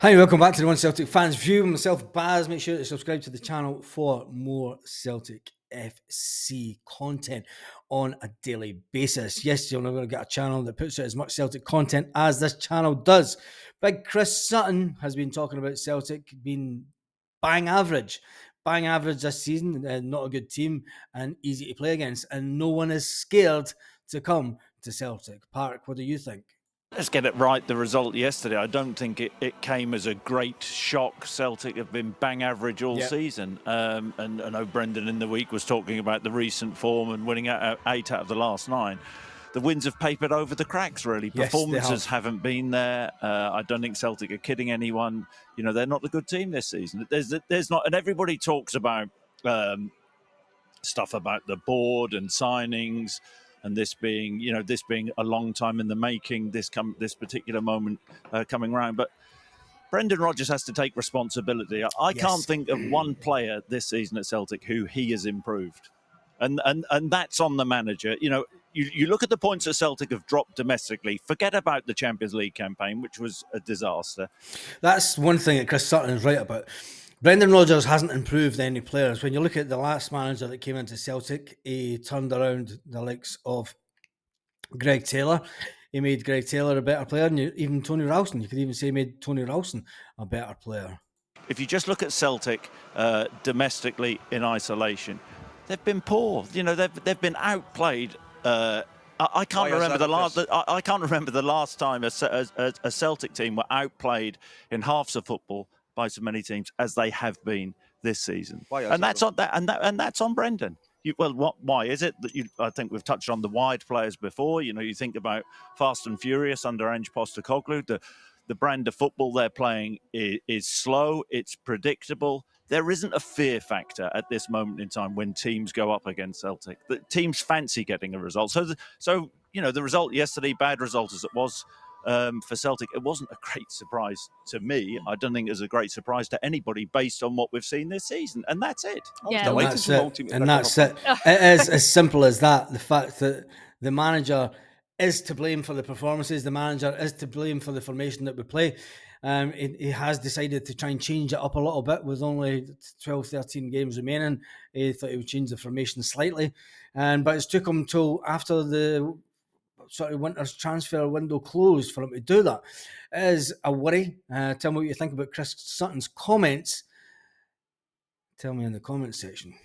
Hi, welcome back to the One Celtic Fans View. Myself, Baz. Make sure to subscribe to the channel for more Celtic FC content on a daily basis. Yes, you're never going to get a channel that puts out as much Celtic content as this channel does. Big Chris Sutton has been talking about Celtic being bang average this season, and not a good team and easy to play against, and no one is scared to come to Celtic Park. What do you think? Let's get it right. The result yesterday, I don't think it came as a great shock. Celtic have been bang average all season. And I know Brendan in the week was talking about the recent form and winning 8 out of the last 9. The wins have papered over the cracks, really. Yes, Performances haven't been there. I don't think Celtic are kidding anyone. You know, they're not a good team this season. There's not, and everybody talks about stuff about the board and signings, and this being a long time in the making, this particular moment coming round. But Brendan Rodgers has to take responsibility. I can't think of one player this season at Celtic who he has improved, and that's on the manager. You know, you look at the points that Celtic have dropped domestically. Forget about the Champions League campaign, which was a disaster. That's one thing that Chris Sutton is right about. Brendan Rodgers hasn't improved any players. When you look at the last manager that came into Celtic, he turned around the likes of Greg Taylor. He made Greg Taylor a better player, and even Tony Ralston. You could even say he made Tony Ralston a better player. If you just look at Celtic domestically in isolation, they've been poor. You know, they've been outplayed. I can't remember the last time a Celtic team were outplayed in halves of football by so many teams as they have been this season. And that's on Brendan. Why is it that I think we've touched on the wide players before. You know, you think about Fast and Furious under Ange Postecoglou. The brand of football they're playing is slow. It's predictable. There isn't a fear factor at this moment in time when teams go up against Celtic. The teams fancy getting a result. So you know, the result yesterday, bad result as it was for Celtic, it wasn't a great surprise to me. I don't think it was a great surprise to anybody based on what we've seen this season. And that's it. Yeah, that's it. And that's it. It is as simple as that. The fact that the manager is to blame for the performances. The manager is to blame for the formation that we play. He has decided to try and change it up a little bit with only 12, 13 games remaining. He thought he would change the formation slightly. But it's took him till after the sort of winter's transfer window closed for him to do that. It is a worry. Tell me what you think about Chris Sutton's comments. Tell me in the comments section.